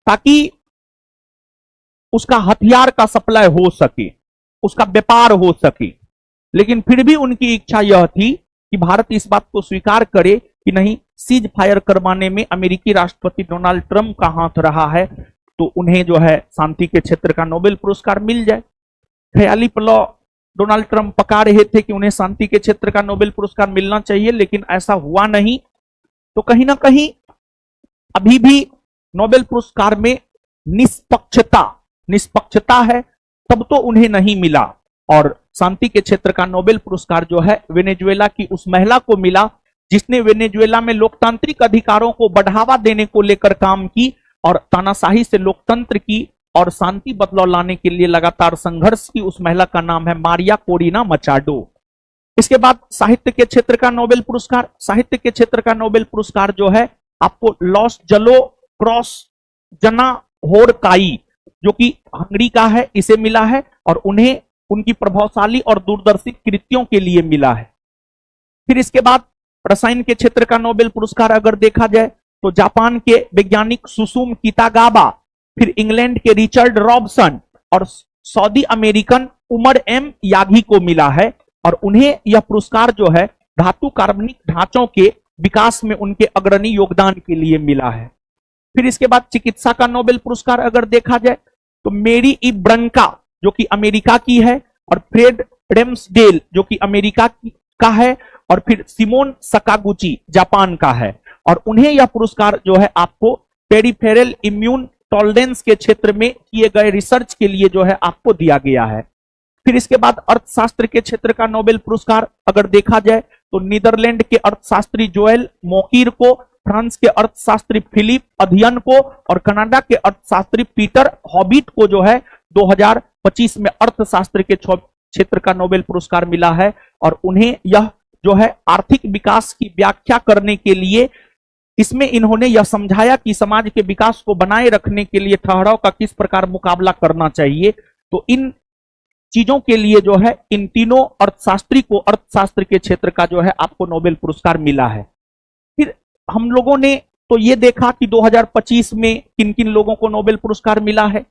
ताकि उसका हथियार का सप्लाई हो सके, उसका व्यापार हो सके। लेकिन फिर भी उनकी इच्छा यह थी कि भारत इस बात को स्वीकार करे कि नहीं, सीज फायर करवाने में अमेरिकी राष्ट्रपति डोनाल्ड ट्रंप का हाथ रहा है, तो उन्हें जो है शांति के क्षेत्र का नोबेल पुरस्कार मिल जाए। ख्याली पुलाव डोनाल्ड ट्रंप पका रहे थे कि उन्हें शांति के क्षेत्र का नोबेल पुरस्कार मिलना चाहिए, लेकिन ऐसा हुआ नहीं। तो कहीं ना कहीं अभी भी नोबेल पुरस्कार में निष्पक्षता है, तब तो उन्हें नहीं मिला। और शांति के क्षेत्र का नोबेल पुरस्कार जो है वेनेजुएला की उस महिला को मिला जिसने वेनेजुएला में लोकतांत्रिक अधिकारों को बढ़ावा देने को लेकर काम की और तानाशाही से लोकतंत्र की और शांति बदलाव लाने के लिए लगातार संघर्ष की। उस महिला का नाम है मारिया कोरिना मचाडो। इसके बाद साहित्य के क्षेत्र का नोबेल पुरस्कार, साहित्य के क्षेत्र का नोबेल पुरस्कार जो है आपको लॉस जलो क्रॉस जना होरकाई जो कि हंगरी का है, इसे मिला है और उन्हें उनकी प्रभावशाली और दूरदर्शी कृतियों के लिए मिला है। फिर इसके बाद रसायन के क्षेत्र का नोबेल पुरस्कार अगर देखा जाए तो जापान के वैज्ञानिक सुसुम कितागावा, फिर इंग्लैंड के रिचर्ड रॉबसन और Saudi American Omar M Yaghi को मिला है और उन्हें यह पुरस्कार जो है धातु कार्बनिक ढांचों के विकास में उनके अग्रणी योगदान के लिए मिला है। फिर इसके बाद चिकित्सा का नोबेल पुरस्कार अगर देखा जाए तो मेरी ई ब्रंका जो कि अमेरिका की है और फ्रेड रेम्सडेल जो कि अमेरिका का है और फिर सिमोन सकागुची जापान का है और उन्हें यह पुरस्कार जो है आपको पेरिफेरल इम्यून टॉलरेंस के क्षेत्र में किए गए रिसर्च के लिए जो है आपको दिया गया है। फिर इसके बाद अर्थशास्त्र के क्षेत्र का नोबेल पुरस्कार अगर देखा जाए तो नीदरलैंड के अर्थशास्त्री जोएल मोकीर को, फ्रांस के अर्थशास्त्री फिलिप अध्ययन को और कनाडा के अर्थशास्त्री पीटर हॉबिट को जो है 2025 में अर्थशास्त्र के क्षेत्र का नोबेल पुरस्कार मिला है और उन्हें यह जो है आर्थिक विकास की व्याख्या करने के लिए इसमें इन्होंने यह समझाया कि समाज के विकास को बनाए रखने के लिए ठहराव का किस प्रकार मुकाबला करना चाहिए। तो इन चीजों के लिए जो है इन तीनों अर्थशास्त्री को अर्थशास्त्र के क्षेत्र का जो है आपको नोबेल पुरस्कार मिला है। फिर हम लोगों ने तो ये देखा कि 2025 में किन किन लोगों को नोबेल पुरस्कार मिला है।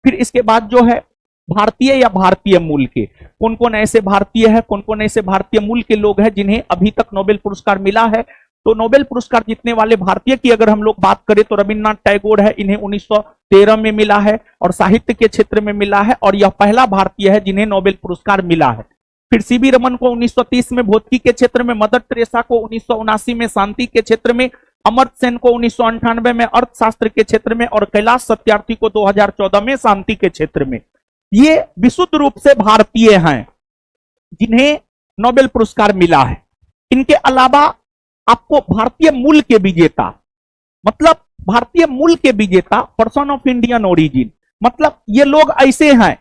फिर इसके बाद जो है भारतीय या भारतीय मूल के कौन कौन ऐसे भारतीय है, कौन कौन ऐसे भारतीय मूल के लोग हैं जिन्हें अभी तक नोबेल पुरस्कार मिला है। तो नोबेल पुरस्कार जीतने वाले भारतीय की अगर हम लोग बात करें तो रविन्द्रनाथ टैगोर है, इन्हें 1913 में मिला है और साहित्य के क्षेत्र में मिला है और यह पहला भारतीय है जिन्हें नोबेल पुरस्कार मिला है। फिर सीवी रमन को 1930 में भौतिकी के क्षेत्र में, मदर टेरेसा को 1979 में शांति के क्षेत्र में, अमर्त्य सेन को 1998 में अर्थशास्त्र के क्षेत्र में और कैलाश सत्यार्थी को 2014 में शांति के क्षेत्र में। ये विशुद्ध रूप से भारतीय हैं जिन्हें नोबेल पुरस्कार मिला है। इनके अलावा आपको भारतीय मूल के विजेता, मतलब भारतीय मूल के विजेता, पर्सन ऑफ इंडियन ओरिजिन, मतलब ये लोग ऐसे हैं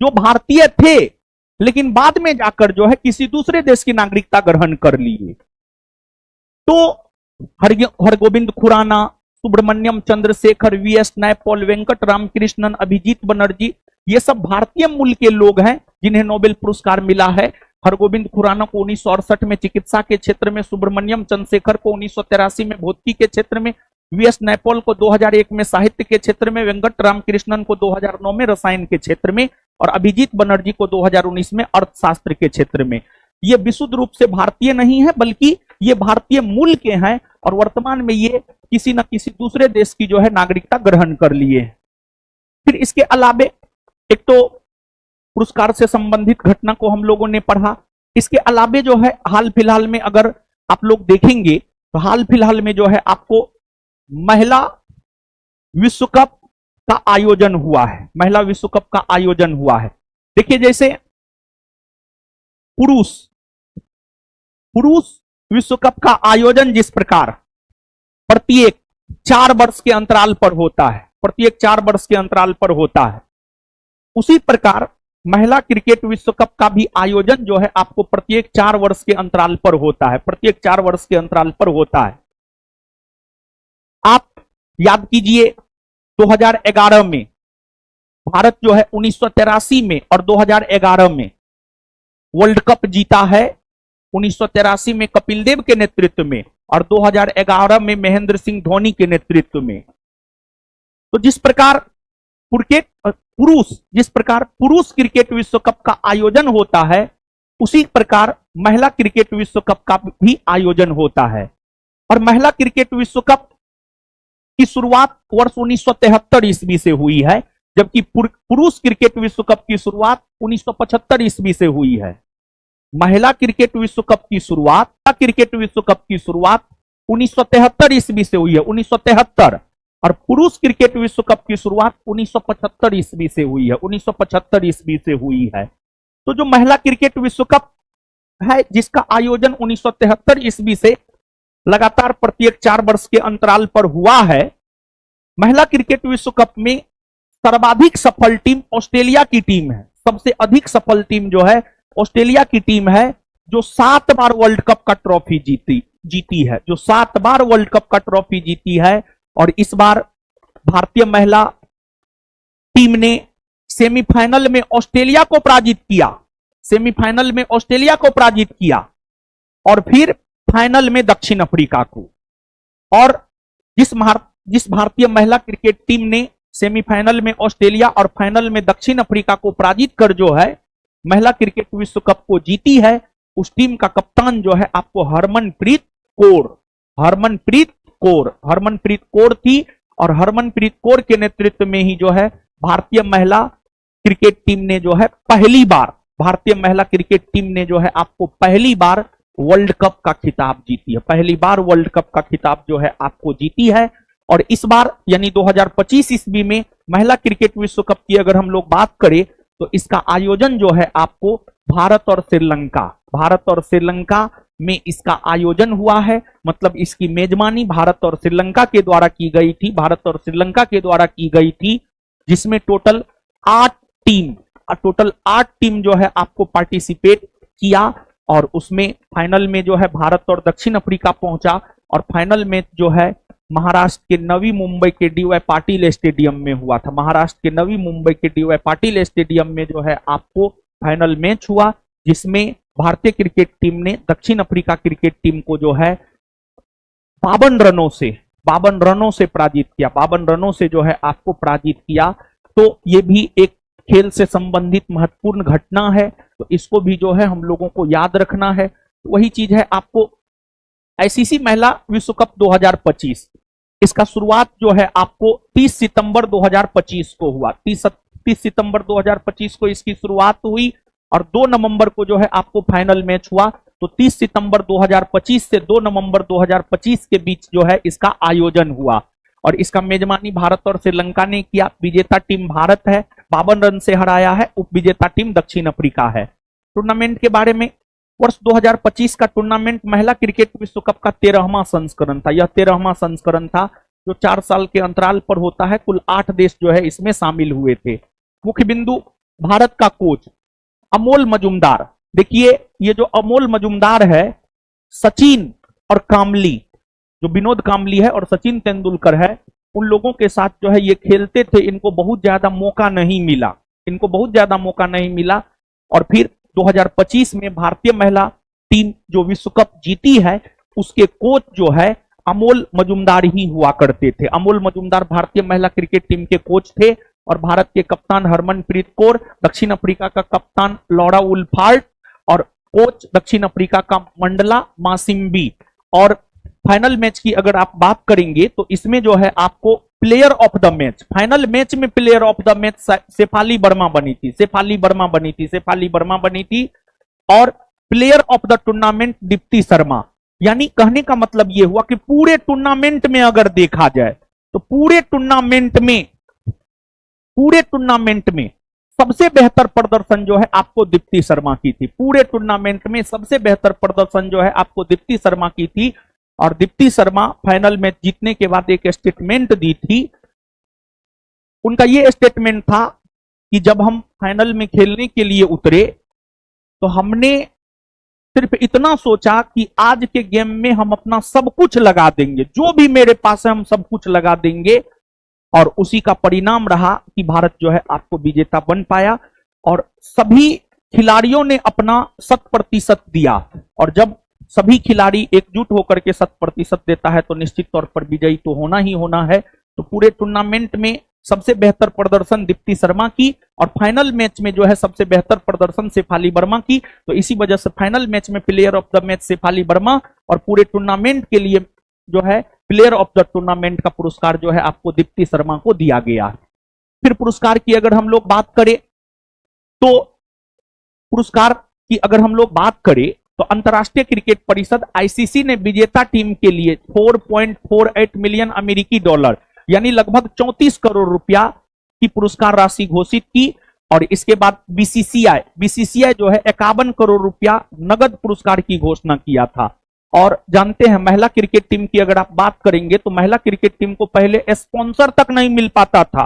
जो भारतीय थे लेकिन बाद में जाकर जो है किसी दूसरे देश की नागरिकता ग्रहण कर लिए। तो हरगोविंद खुराना, सुब्रमण्यम चंद्रशेखर, वीएस नैपॉल, वेंकट रामकृष्णन, अभिजीत बनर्जी, ये सब भारतीय मूल के लोग हैं जिन्हें नोबेल पुरस्कार मिला है। हरगोविंद खुराना को 1968 में चिकित्सा के क्षेत्र में, सुब्रमण्यम चंद्रशेखर को 1983 में भौतिकी के क्षेत्र में, वीएस नैपॉल को 2001 में साहित्य के क्षेत्र में, वेंकट रामकृष्णन को 2009 में रसायन के क्षेत्र में और अभिजीत बनर्जी को 2019 में अर्थशास्त्र के क्षेत्र में। ये विशुद्ध रूप से भारतीय नहीं है बल्कि ये भारतीय मूल के हैं और वर्तमान में ये किसी न किसी दूसरे देश की जो है नागरिकता ग्रहण कर लिए। फिर इसके अलावे एक तो पुरस्कार से संबंधित घटना को हम लोगों ने पढ़ा। इसके अलावे जो है हाल फिलहाल में अगर आप लोग देखेंगे तो हाल फिलहाल में जो है आपको महिला विश्व कप का आयोजन हुआ है। महिला विश्व कप का आयोजन हुआ है। देखिए जैसे पुरुष विश्व कप का आयोजन जिस प्रकार प्रत्येक 4 वर्ष के अंतराल पर होता है, प्रत्येक 4 वर्ष के अंतराल पर होता है, उसी प्रकार महिला क्रिकेट विश्व कप का भी आयोजन जो है आपको प्रत्येक 4 वर्ष के अंतराल पर होता है, प्रत्येक 4 वर्ष के अंतराल पर होता है। आप याद कीजिए 2011 में भारत जो है 1983 में और 2011 में वर्ल्ड कप जीता है। 1983 में कपिल देव के नेतृत्व में और 2011 में महेंद्र सिंह धोनी के नेतृत्व में। तो जिस प्रकार पुरुष क्रिकेट विश्व कप का आयोजन होता है, उसी प्रकार महिला क्रिकेट विश्व कप का भी आयोजन होता है। और महिला क्रिकेट विश्व कप की शुरुआत वर्ष 1973 ईस्वी से हुई है, जबकि पुरुष क्रिकेट विश्व कप की शुरुआत 1975 ईस्वी से हुई है। महिला क्रिकेट विश्व कप की शुरुआत 1973 ईस्वी से हुई है, 1973। और पुरुष क्रिकेट विश्व कप की शुरुआत 1975 ईस्वी से हुई है, 1975 ईस्वी से हुई है। तो जो महिला क्रिकेट विश्व कप है, जिसका आयोजन 1973 ईस्वी से लगातार प्रत्येक 4 वर्ष के अंतराल पर हुआ है, महिला क्रिकेट विश्व कप में सर्वाधिक सफल टीम ऑस्ट्रेलिया की टीम है। सबसे अधिक सफल टीम जो है ऑस्ट्रेलिया की टीम है, जो 7 बार वर्ल्ड कप का ट्रॉफी जीती है, जो 7 बार वर्ल्ड कप का ट्रॉफी जीती है। और इस बार भारतीय महिला टीम ने सेमीफाइनल में ऑस्ट्रेलिया को पराजित किया, और फिर फाइनल में दक्षिण अफ्रीका को। और जिस भारतीय महिला क्रिकेट टीम ने सेमीफाइनल में ऑस्ट्रेलिया और फाइनल में दक्षिण अफ्रीका को पराजित कर जो है महिला क्रिकेट विश्व कप को जीती है, उस टीम का कप्तान जो है आपको हरमनप्रीत कौर थी। और हरमनप्रीत कौर के नेतृत्व में ही जो है भारतीय महिला क्रिकेट टीम ने जो है पहली बार आपको पहली बार वर्ल्ड कप का खिताब जीती है, पहली बार वर्ल्ड कप का खिताब जो है आपको जीती है। और इस बार यानी 2025 ईस्वी में महिला क्रिकेट विश्व कप की अगर हम लोग बात करें, तो इसका आयोजन जो है आपको भारत और श्रीलंका में इसका आयोजन हुआ है। मतलब इसकी मेजबानी भारत और श्रीलंका के द्वारा की गई थी, जिसमें टोटल 8 टीम जो है आपको पार्टिसिपेट किया। और उसमें फाइनल में जो है भारत और दक्षिण अफ्रीका पहुंचा, और फाइनल में जो है महाराष्ट्र के नवी मुंबई के डीवाई पाटिल स्टेडियम में हुआ था। में जो है आपको फाइनल मैच हुआ, जिसमें भारतीय क्रिकेट टीम ने दक्षिण अफ्रीका क्रिकेट टीम को जो है 52 रनों से पराजित किया। 52 रनों से जो है आपको पराजित किया। तो ये भी एक खेल से संबंधित महत्वपूर्ण घटना है, तो इसको भी जो है हम लोगों को याद रखना है। वही चीज है आपको आईसीसी महिला विश्व कप 2025, इसका शुरुआत जो है आपको 30 सितंबर 2025 को हुआ। 30 सितंबर 2025 को इसकी शुरुआत हुई, और 2 नवंबर को जो है आपको फाइनल मैच हुआ। तो 30 सितंबर 2025 से 2 नवंबर 2025 के बीच जो है इसका आयोजन हुआ, और इसका मेजबानी भारत और श्रीलंका ने किया। विजेता टीम भारत है, 52 रन से हराया है। उप विजेता टीम दक्षिण अफ्रीका है। टूर्नामेंट के बारे में, वर्ष 2025 का टूर्नामेंट महिला क्रिकेट विश्व कप का 13वां संस्करण था। यह 13वां संस्करण था, जो 4 साल के अंतराल पर होता है। कुल 8 देश जो है इसमें शामिल हुए थे। मुख्य बिंदु, भारत का कोच अमोल मजुमदार। देखिए, ये जो अमोल मजुमदार है, सचिन और कामली, जो विनोद कामली है और सचिन तेंदुलकर है, उन लोगों के साथ जो है ये खेलते थे। इनको बहुत ज्यादा मौका नहीं मिला। और फिर 2025 में भारतीय महिला टीम जो विश्व कप जीती है, उसके कोच जो है अमोल मजुमदार ही हुआ करते थे। अमोल मजुमदार भारतीय महिला क्रिकेट टीम के कोच थे, और भारत के कप्तान हरमनप्रीत कौर, दक्षिण अफ्रीका का कप्तान लॉरा वुल्फार्ड, और कोच दक्षिण अफ्रीका का मंडला मासिम्बी। और फाइनल मैच की अगर आप बात करेंगे, तो इसमें जो है आपको player of the match, final match में player of the match Shafali Verma बनी थी। और player of the tournament Deepti Sharma. यानी कहने का मतलब यह हुआ कि पूरे टूर्नामेंट में अगर देखा जाए, तो पूरे टूर्नामेंट में सबसे बेहतर प्रदर्शन जो है आपको दीप्ति शर्मा की थी। पूरे टूर्नामेंट में सबसे बेहतर प्रदर्शन जो है आपको दीप्ति शर्मा की थी। और दीप्ति शर्मा फाइनल मैच जीतने के बाद एक स्टेटमेंट दी थी। उनका यह स्टेटमेंट था कि जब हम फाइनल में खेलने के लिए उतरे, तो हमने सिर्फ इतना सोचा कि आज के गेम में हम अपना सब कुछ लगा देंगे, जो भी मेरे पास है हम सब कुछ लगा देंगे, और उसी का परिणाम रहा कि भारत जो है आपको विजेता बन पाया। और सभी खिलाड़ियों ने अपना 100% दिया, और जब सभी खिलाड़ी एकजुट होकर के 100% देता है तो निश्चित तौर पर विजयी तो होना ही होना है। तो पूरे टूर्नामेंट में सबसे बेहतर प्रदर्शन दीप्ति शर्मा की, और फाइनल मैच में जो है सबसे बेहतर प्रदर्शन शेफाली वर्मा की। तो इसी वजह से फाइनल मैच में player of the match Shafali Verma, और पूरे टूर्नामेंट के लिए जो है प्लेयर ऑफ द टूर्नामेंट का पुरस्कार जो है आपको दीप्ति शर्मा को दिया गया। फिर पुरस्कार की अगर हम लोग बात करें तो पुरस्कार की अगर हम लोग बात करें तो अंतर्राष्ट्रीय क्रिकेट परिषद आईसीसी ने विजेता टीम के लिए 4.48 मिलियन अमेरिकी डॉलर यानी लगभग 34 करोड़ रुपया की पुरस्कार राशि घोषित की। और इसके बाद बीसीसीआई जो है 51 करोड़ रुपया नगद पुरस्कार की घोषणा किया था। और जानते हैं महिला क्रिकेट टीम की अगर आप बात करेंगे तो महिला क्रिकेट टीम को पहले स्पॉन्सर तक नहीं मिल पाता था।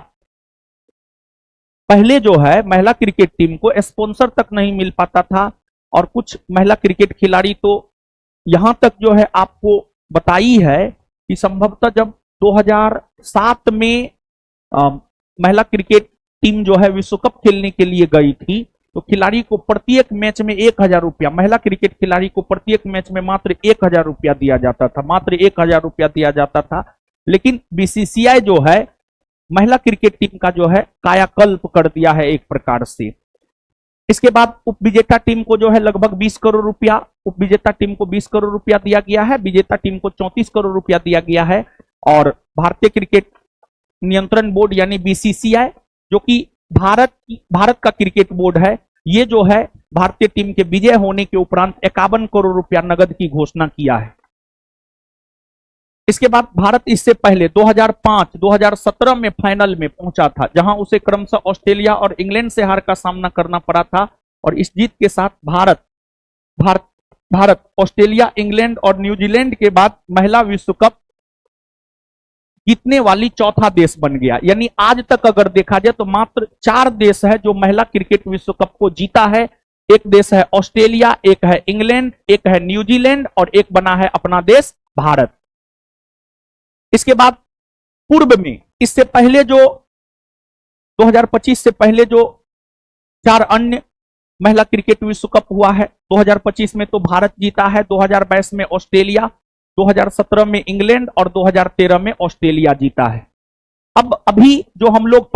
पहले जो है महिला क्रिकेट टीम को स्पॉन्सर तक नहीं मिल पाता था, और कुछ महिला क्रिकेट खिलाड़ी तो यहां तक जो है आपको बताई है कि संभवतः जब 2007 में महिला क्रिकेट टीम जो है विश्व कप खेलने के लिए गई थी तो खिलाड़ी को प्रत्येक मैच में 1000 रुपया, महिला क्रिकेट खिलाड़ी को प्रत्येक मैच में मात्र 1000 रुपया दिया जाता था, मात्र 1000 रुपया दिया जाता था। लेकिन बीसीसीआई जो है महिला क्रिकेट टीम का जो है कायाकल्प कर दिया है एक प्रकार से। इसके बाद उप विजेता टीम को जो है लगभग 20 करोड़ रुपया, उप विजेता टीम को 20 करोड़ रुपया दिया गया है, विजेता टीम को 34 करोड़ रुपया दिया गया है। और भारतीय क्रिकेट नियंत्रण बोर्ड यानी बीसीसीआई जो कि भारत का क्रिकेट बोर्ड है, ये जो है भारतीय टीम के विजय होने के उपरांत 51 करोड़ रुपया नगद की घोषणा किया है। इसके बाद भारत इससे पहले 2005-2017 में फाइनल में पहुंचा था, जहां उसे क्रमशः ऑस्ट्रेलिया और इंग्लैंड से हार का सामना करना पड़ा था। और इस जीत के साथ भारत ऑस्ट्रेलिया, इंग्लैंड और न्यूजीलैंड के बाद महिला विश्व कप जीतने वाली चौथा देश बन गया। यानी आज तक अगर देखा जाए तो मात्र 4 देश है जो महिला क्रिकेट विश्व कप को जीता है। एक देश है ऑस्ट्रेलिया, एक है इंग्लैंड, एक है न्यूजीलैंड और एक बना है अपना देश भारत। इसके बाद पूर्व में इससे पहले जो 2025 से पहले जो 4 अन्य महिला क्रिकेट विश्व कप हुआ है, 2025 में तो भारत जीता है, 2022 में ऑस्ट्रेलिया, 2017 में इंग्लैंड और 2013 में ऑस्ट्रेलिया जीता है। अभी जो हम लोग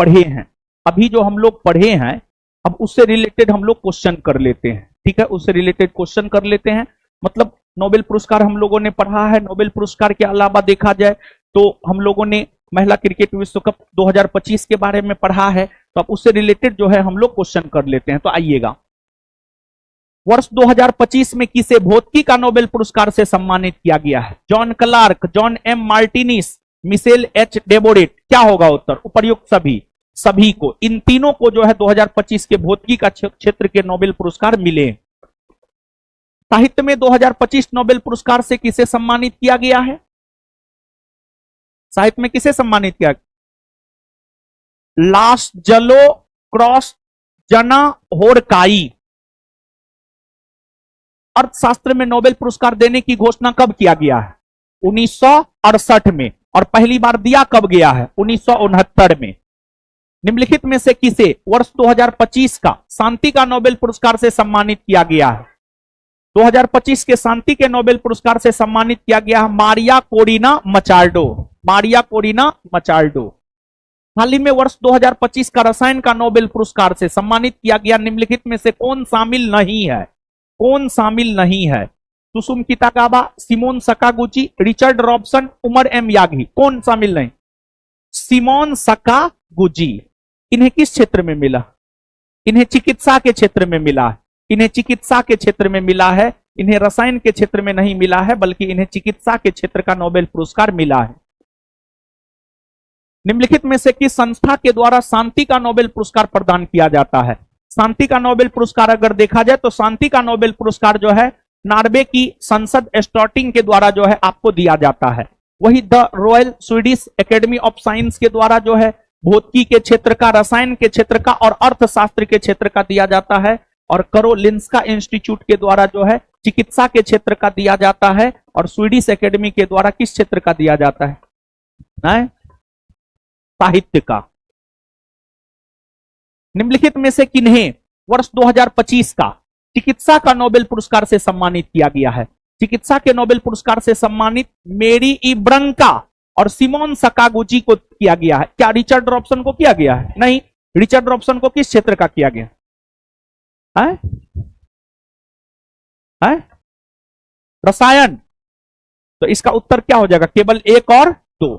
पढ़े हैं, अब उससे रिलेटेड हम लोग क्वेश्चन कर लेते हैं। ठीक है, उससे रिलेटेड क्वेश्चन कर लेते हैं। मतलब नोबेल पुरस्कार हम लोगों ने पढ़ा है, नोबेल पुरस्कार के अलावा देखा जाए तो हम लोगों ने महिला क्रिकेट विश्व कप 2025 के बारे में पढ़ा है, तो अब उससे रिलेटेड जो है हम लोग क्वेश्चन कर लेते हैं। तो आइएगा, वर्ष 2025 में किसे भौतिकी का नोबेल पुरस्कार से सम्मानित किया गया है? John Clarke, John M Martinis, Michel H Devoret. क्या होगा उत्तर? उपर्युक्त सभी को, इन तीनों को जो है 2025 के भौतिकी का क्षेत्र के नोबेल पुरस्कार मिले। साहित्य में 2025 नोबेल पुरस्कार से किसे सम्मानित किया गया है? साहित्य में किसे सम्मानित किया? लास्जलो क्रॉसजना होरकाई। अर्थशास्त्र में नोबेल पुरस्कार देने की घोषणा कब किया गया है? 1968 में। और पहली बार दिया कब गया है? 1969 में। निम्नलिखित में से किसे वर्ष 2025 का शांति का नोबेल पुरस्कार से सम्मानित किया गया है? 2025 के शांति के नोबेल पुरस्कार से सम्मानित किया गया है मारिया कोरिना मचार्डो। हाल ही में वर्ष 2025 का रसायन का नोबेल पुरस्कार से सम्मानित किया गया निम्नलिखित में से कौन शामिल नहीं है? Susumu Kitagawa, Shimon Sakaguchi, Richard Robson, Omar M Yaghi. कौन शामिल नहीं? Shimon Sakaguchi. इन्हें किस क्षेत्र में मिला? इन्हें चिकित्सा के क्षेत्र में मिला है। इन्हें रसायन के क्षेत्र में नहीं मिला है, बल्कि इन्हें चिकित्सा के क्षेत्र का नोबेल पुरस्कार मिला है। निम्नलिखित में से किस संस्था के द्वारा शांति का नोबेल पुरस्कार प्रदान किया जाता है? शांति का नोबेल पुरस्कार अगर देखा जाए तो शांति का नोबेल पुरस्कार जो है नॉर्वे की संसद स्टॉटिंग के द्वारा जो है आपको दिया जाता है। वही the royal Swedish academy of science के द्वारा जो है भौतिकी के क्षेत्र का, रसायन के क्षेत्र का और अर्थशास्त्र के क्षेत्र का दिया जाता है। और करोलिंस्का इंस्टीट्यूट के द्वारा जो है चिकित्सा के क्षेत्र का दिया जाता है और स्वीडिश एकेडमी के द्वारा किस क्षेत्र का दिया जाता है? साहित्य का। निम्नलिखित में से किन्हें वर्ष 2025 का चिकित्सा का नोबेल पुरस्कार से सम्मानित किया गया है? चिकित्सा के नोबेल पुरस्कार से सम्मानित मेरी इब्रंका और सिमोन सकागुची को किया गया है। क्या रिचर्ड रॉबसन को किया गया है? नहीं। रिचर्ड रॉबसन को किस क्षेत्र का किया गया है? रसायन। तो इसका उत्तर क्या हो जाएगा? केवल 1 और 2।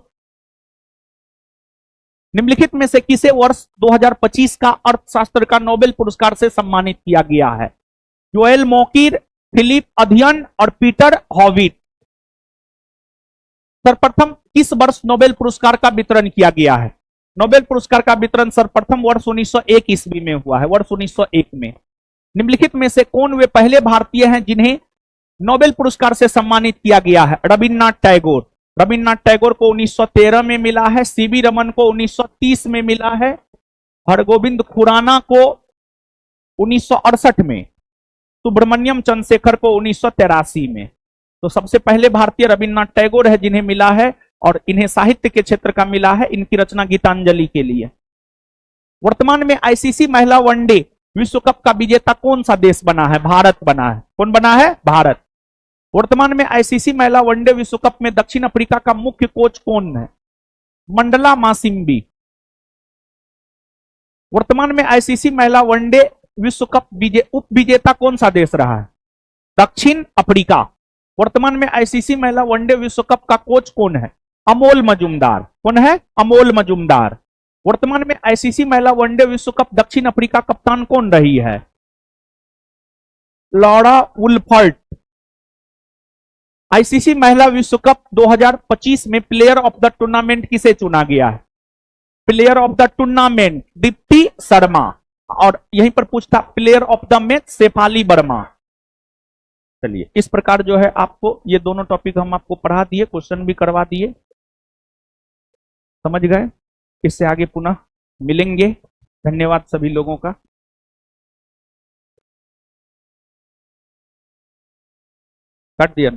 निम्नलिखित में से किसे वर्ष 2025 का अर्थशास्त्र का नोबेल पुरस्कार से सम्मानित किया गया है? जोएल मोकिर, फिलिप अध्ययन और पीटर हॉविट। सर्वप्रथम किस वर्ष नोबेल पुरस्कार का वितरण किया गया है? नोबेल पुरस्कार का वितरण सर्वप्रथम वर्ष 1901 ईस्वी में हुआ है, वर्ष 1901 में। निम्नलिखित में से कौन वे पहले भारतीय हैं जिन्हें नोबेल पुरस्कार से सम्मानित किया गया है? रविन्द्रनाथ टैगोर। रविन्द्रनाथ टैगोर को 1913 में मिला है, सीवी रमन को 1930 में मिला है, हरगोविंद खुराना को 1968 में, सुब्रमण्यम चंद्रशेखर को 1983 में। तो सबसे पहले भारतीय रविन्द्रनाथ टैगोर है जिन्हें मिला है, और इन्हें साहित्य के क्षेत्र का मिला है। इनकी रचना गीतांजलि के लिए। वर्तमान में आईसीसी महिला वनडे विश्व कप का विजेता कौन सा देश बना है? भारत बना है। कौन बना है? भारत। वर्तमान में आईसीसी महिला वनडे विश्व कप में दक्षिण अफ्रीका का मुख्य कोच कौन है? मंडला मासिम्बी। वर्तमान में आईसीसी महिला वनडे विश्व कप उप विजेता कौन सा देश रहा है? दक्षिण अफ्रीका। वर्तमान में आईसीसी महिला वनडे विश्व कप का कोच कौन है? अमोल मजुमदार। कौन है? अमोल मजुमदार। वर्तमान में आईसीसी महिला वनडे विश्व कप दक्षिण अफ्रीका कप्तान कौन रही है? लॉरा वुल्फर्ट। आईसीसी महिला विश्व कप 2025 में प्लेयर ऑफ द टूर्नामेंट किसे चुना गया है? Player of the tournament Deepti Sharma. और यहीं पर पूछता player of the match Shafali Verma. चलिए, इस प्रकार जो है आपको ये दोनों टॉपिक हम आपको पढ़ा दिए, क्वेश्चन भी करवा दिए। समझ गए? इससे आगे पुनः मिलेंगे। धन्यवाद सभी लोगों का। काट दिया।